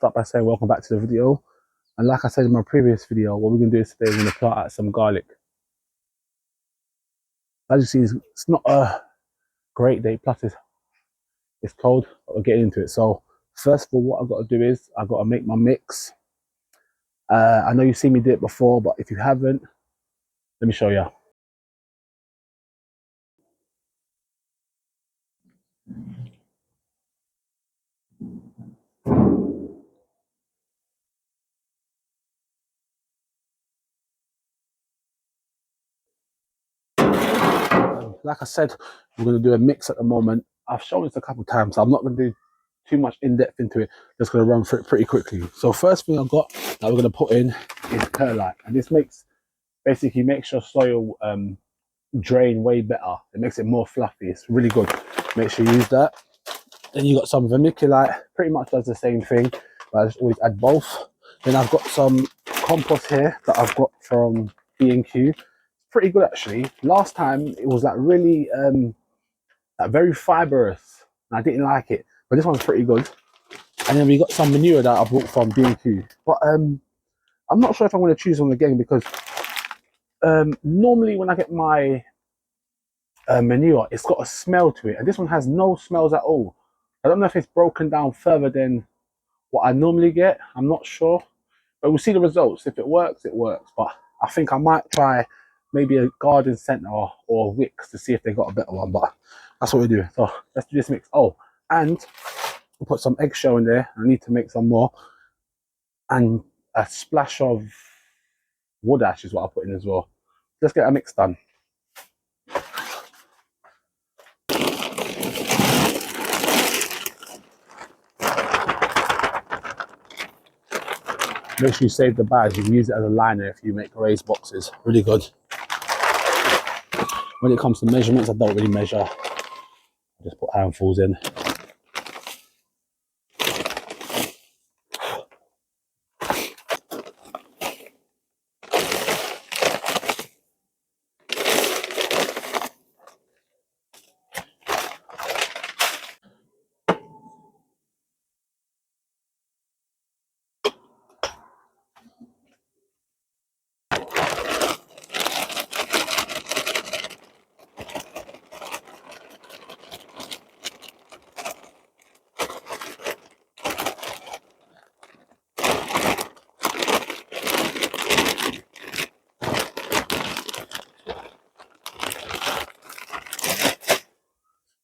start by saying welcome back to the video. And like I said in my previous video, what we're going to do is today we're going to plant out some garlic. As you see, it's not a great day, plus it's cold, but we're getting into it. So first of all, what I've got to do is I've got to make my mix. I know you've seen me do it before, but if you haven't, let me show you. Like I said, we're going to do a mix at the moment. I've shown this a couple of times, so I'm not going to do too much in-depth into it. Just going to run through it pretty quickly. So first thing I've got that we're going to put in is perlite, and this basically makes your soil drain way better. It makes it more fluffy. It's really good. Make sure you use that. Then you got some vermiculite, pretty much does the same thing, but I just always add both. Then I've got some compost here that I've got from B&Q. Pretty good actually. Last time it was like really like very fibrous and I didn't like it, but this one's pretty good. And then we got some manure that I bought from B&Q, but I'm not sure if I'm going to choose one again, because normally when I get my manure, it's got a smell to it, and this one has no smells at all. I don't know if it's broken down further than what I normally get. I'm not sure, but we'll see the results. If it works, it works. But I think I might try maybe a garden centre or Wicks to see if they got a better one. But that's what we do. So let's do this mix. Oh, and we'll put some eggshell in there. I need to make some more, and a splash of wood ash is what I'll put in as well. Let's get a mix done. Make sure you save the bags. You can use it as a liner if you make raised boxes. Really good. When it comes to measurements, I don't really measure. I just put handfuls in.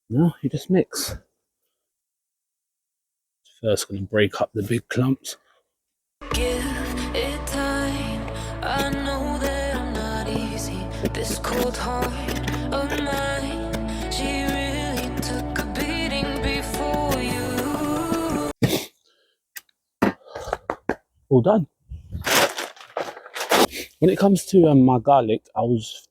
No, you just mix. First, going to break up the big clumps. Give it time. I know that I'm not easy. This cold heart of mine, she really took a beating before you. All done. When it comes to my garlic, I was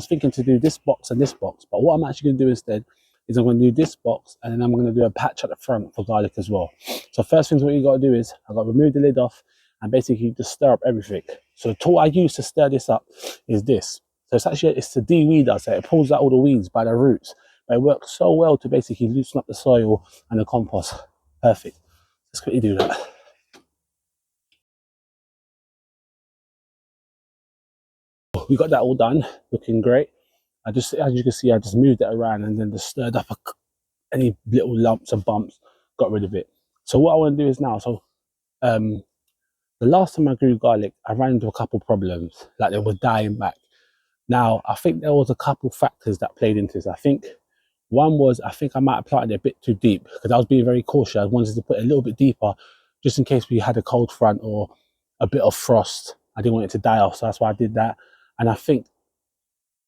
thinking to do this box and this box, but what I'm actually going to do instead is I'm going to do this box, and then I'm going to do a patch at the front for garlic as well. So first things what you got to do is I've got to remove the lid off and basically just stir up everything. So the tool I use to stir this up is this. So it's the de-weeder, so it pulls out all the weeds by the roots. But it works so well to basically loosen up the soil and the compost. Perfect. Let's quickly do that. We got that all done, looking great. As you can see, I just moved it around and then just stirred up any little lumps and bumps, got rid of it. So what I want to do is now, the last time I grew garlic, I ran into a couple problems, like they were dying back. Now, I think there was a couple factors that played into this. I think one was, I think I might have planted it a bit too deep, because I was being very cautious. I wanted to put it a little bit deeper, just in case we had a cold front or a bit of frost. I didn't want it to die off, so that's why I did that. And I think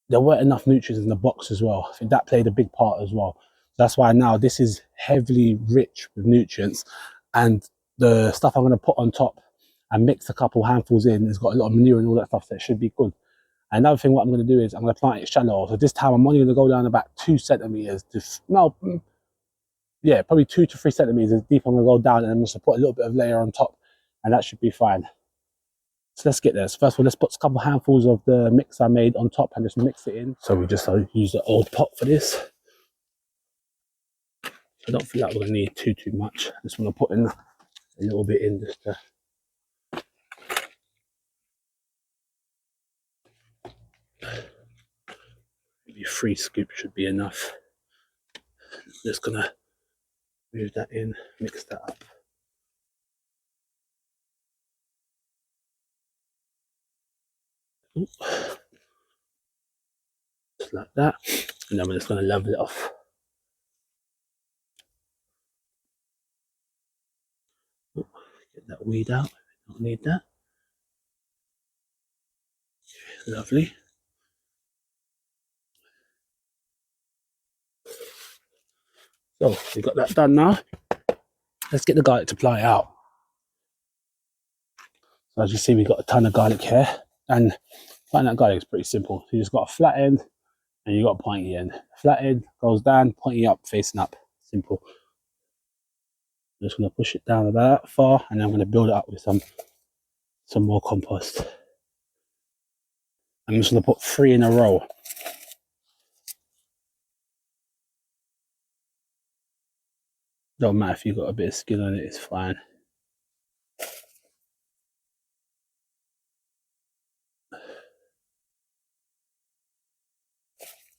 there weren't enough nutrients in the box as well. I think that played a big part as well. So that's why now this is heavily rich with nutrients, and the stuff I'm going to put on top and mix a couple handfuls in has got a lot of manure and all that stuff, so it should be good. Another thing what I'm going to do is I'm going to plant it shallow. So this time I'm only going to go down about 2 centimeters. Probably 2 to 3 centimeters deep. I'm going to go down and I'm going to put a little bit of layer on top, and that should be fine. So let's get there. So first of all, let's put a couple handfuls of the mix I made on top and just mix it in. So we just use the old pot for this. I don't feel like we're going to need too much. I just want to put in a little bit in just to maybe 3 scoops should be enough. Just gonna move that in, mix that up. Just like that, and then we're just gonna level it off. Get that weed out, don't need that. Lovely. So we got that done now. Let's get the garlic to apply out. So as you see, we've got a ton of garlic here, and flattening that garlic is pretty simple. So you just got a flat end and you got a pointy end. Flat end goes down, pointy up, facing up. Simple. I'm just going to push it down about that far, and then I'm going to build it up with some more compost. I'm just going to put 3 in a row. Don't matter if you've got a bit of skin on it, it's fine.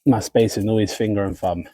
My spacing always finger and thumb.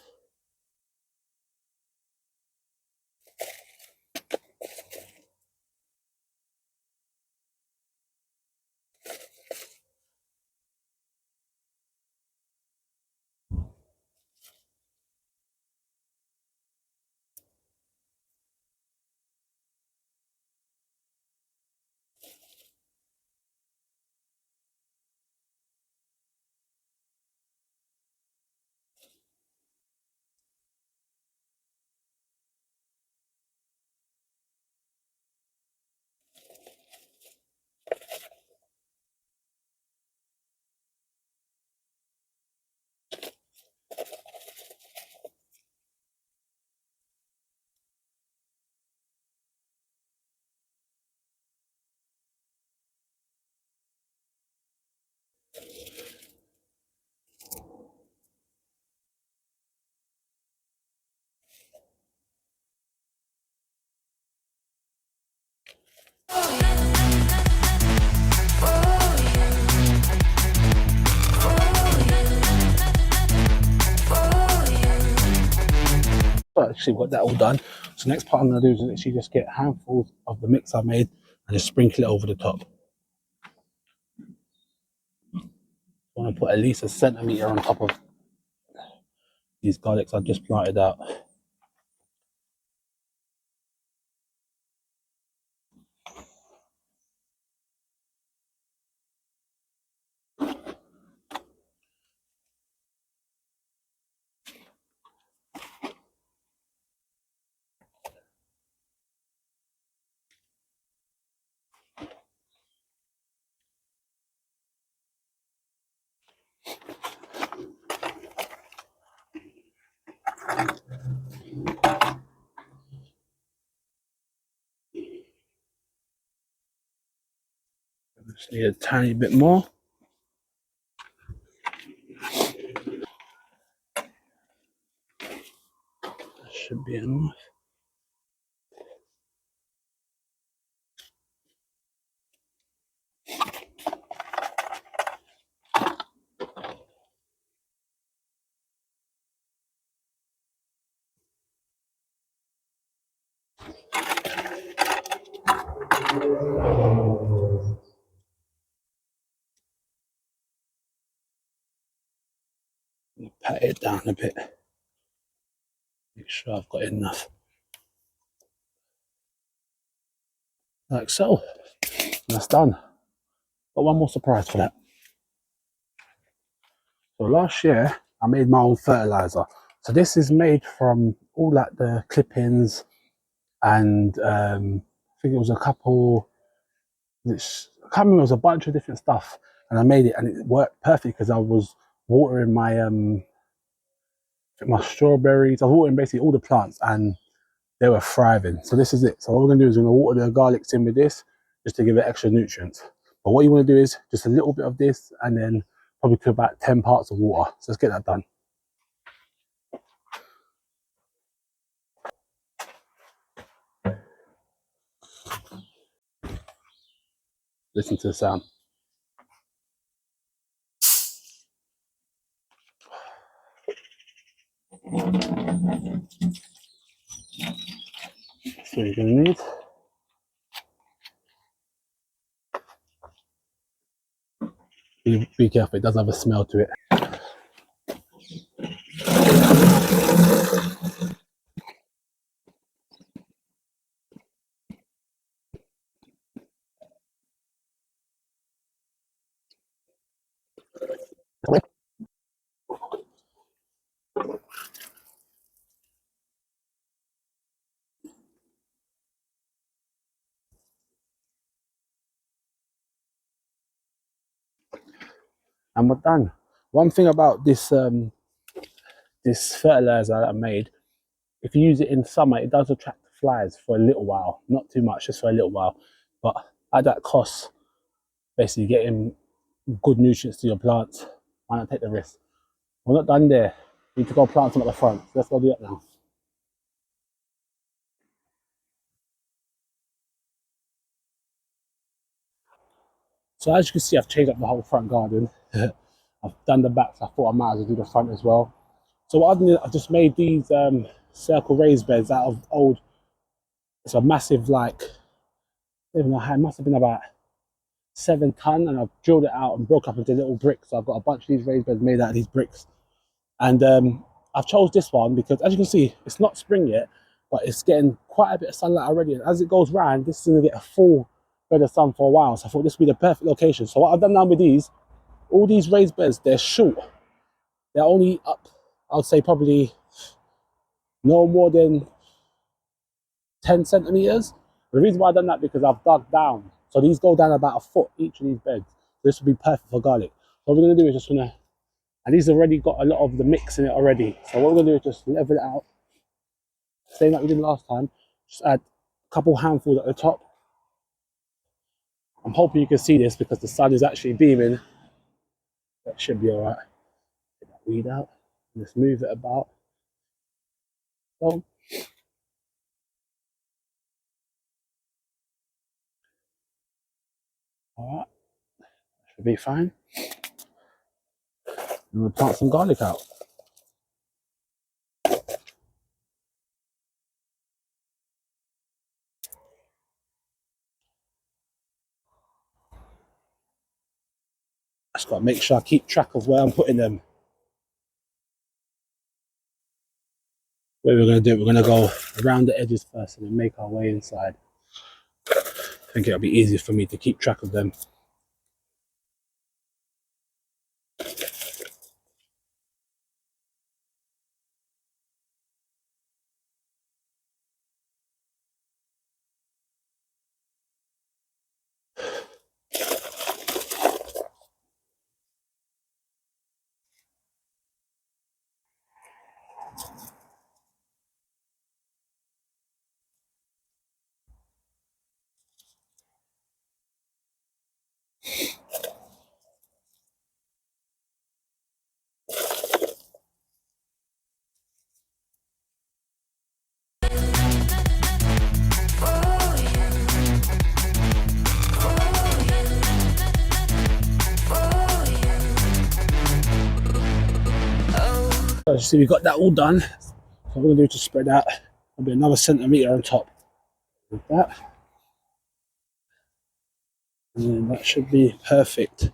But actually got that all done. So next part I'm going to do is literally just get handfuls of the mix I made and just sprinkle it over the top. I want to put at least a centimetre on top of these garlics I've just planted out. Just need a tiny bit more. That should be enough. Pat it down a bit. Make sure I've got enough. Like so. And that's done. Got one more surprise for that. So last year I made my own fertilizer. So this is made from all like the clippings and I think it was a couple, I can't remember, it was a bunch of different stuff, and I made it and it worked perfect because I was watering my strawberries. I was watering basically all the plants and they were thriving. So this is it. So what we're going to do is we're going to water the garlics in with this just to give it extra nutrients. But what you want to do is just a little bit of this and then probably to about 10 parts of water. So let's get that done. Listen to the sound. That's what you're going to need. Be careful, it does have a smell to it. And we're done. One thing about this fertilizer that I made, if you use it in summer, it does attract flies for a little while. Not too much, just for a little while. But at that cost, basically getting good nutrients to your plants, why not take the risk? We're not done there. We need to go plant some at the front. So let's go do that now. So as you can see, I've changed up the whole front garden. I've done the back, so I thought I might as well do the front as well. So what I've done is I've just made these circle raised beds out of old, it's a massive, like, I don't even know how, it must have been about 7 ton, and I've drilled it out and broke up into little bricks. So I've got a bunch of these raised beds made out of these bricks. And I've chose this one because, as you can see, it's not spring yet, but it's getting quite a bit of sunlight already. And as it goes round, this is going to get a full bed of sun for a while. So I thought this would be the perfect location. So what I've done now with these, all these raised beds, they're short. They're only up, I'd say probably no more than 10 centimeters. The reason why I've done that because I've dug down. So these go down about a foot, each of these beds. This would be perfect for garlic. So what we're going to do is just going to, and these have already got a lot of the mix in it already. So what we're going to do is just level it out. Same like we did last time. Just add a couple handfuls at the top. I'm hoping you can see this because the sun is actually beaming. That should be all right. Get that weed out. Just move it about. So, all right, should be fine. And we'll plant some garlic out. Just got to make sure I keep track of where I'm putting them. What we're going to do, we're going to go around the edges first and then make our way inside. I think it'll be easier for me to keep track of them. So as you see, we got that all done. So what we're going to do is just spread out. There'll be another centimetre on top. Like that. And then that should be perfect.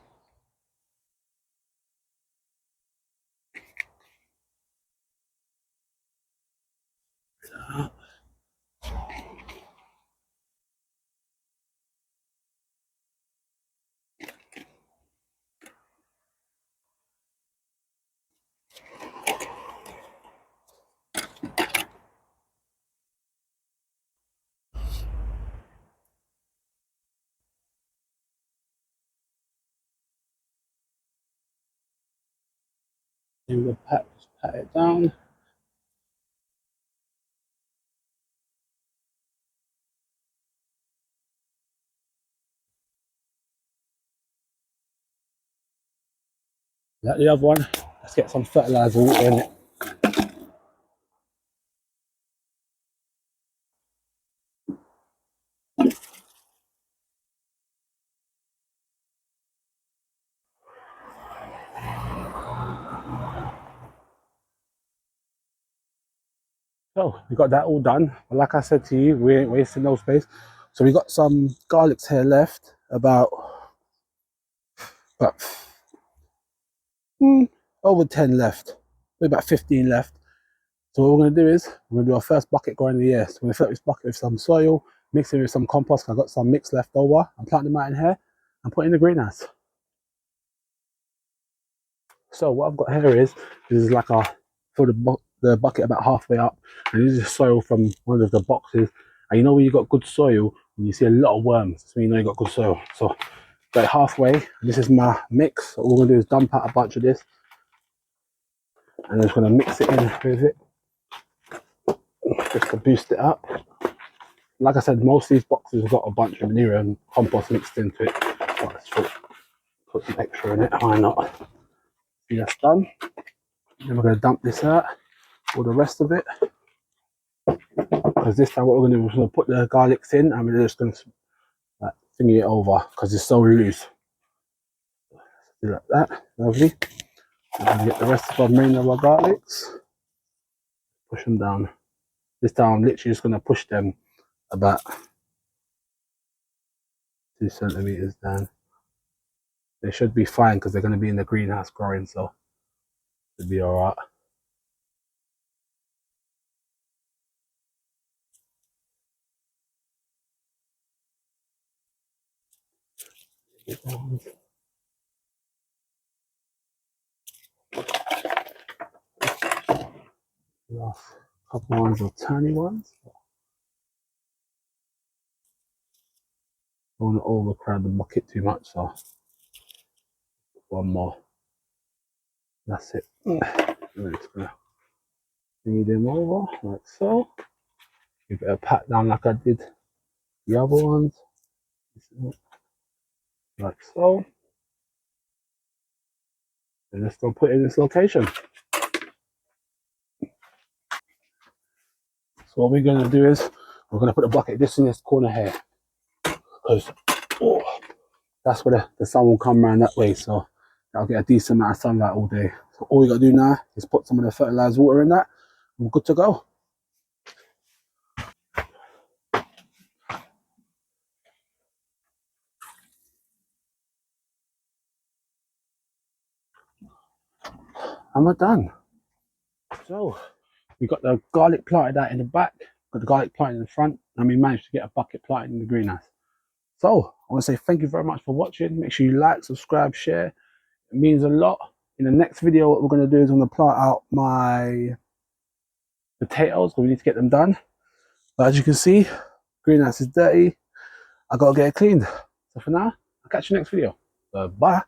Then we'll pat it down. Like the other one, let's get some fertilizer water in it. So we got that all done. But like I said to you, we ain't wasting no space. So we got some garlics here left, about over 10 left, maybe about 15 left. So what we're going to do is we're going to do our first bucket growing of the year. So we're going to fill up this bucket with some soil, mix it with some compost. I've got some mix left over. I'm planting them out in here and put in the greenhouse. So what I've got here is this is like a fill the bucket about halfway up, and this is soil from one of the boxes. And you know when you got good soil, when you see a lot of worms, so you know you got good soil. So got it halfway. And this is my mix. So all we're gonna do is dump out a bunch of this, and I'm just gonna mix it in with it, just to boost it up. Like I said, most of these boxes have got a bunch of manure and compost mixed into it. Let's put some extra in it. Why not? See, that's done. Then we're gonna dump this out, all the rest of it. Because this time what we're going to do is we're going to put the garlics in and we're just going to like, thingy it over because it's so loose. Do like that, lovely. And then get the rest of our main of our garlics, push them down. This time I'm literally just going to push them about 2 centimeters down. They should be fine because they're going to be in the greenhouse growing, so it'll be alright. Last couple ones are tiny ones. I don't want to overcrowd the bucket too much, so one more. That's it. I'm just gonna feed them over like so. Give it a pat down like I did the other ones, like so. And let's go put it in this location. So what we're going to do is we're going to put the bucket just in this corner here, because that's where the sun will come around that way, so that'll get a decent amount of sunlight all day. So all we got to do now is put some of the fertilized water in that and we're good to go. And we're done. So we got the garlic planted out in the back, got the garlic planted in the front, and we managed to get a bucket planted in the greenhouse. So I want to say thank you very much for watching. Make sure you like, subscribe, share. It means a lot. In the next video, what we're going to do is I'm going to plant out my potatoes, because we need to get them done. But as you can see, greenhouse is dirty. I got to get it cleaned. So for now, I'll catch you next video. Bye.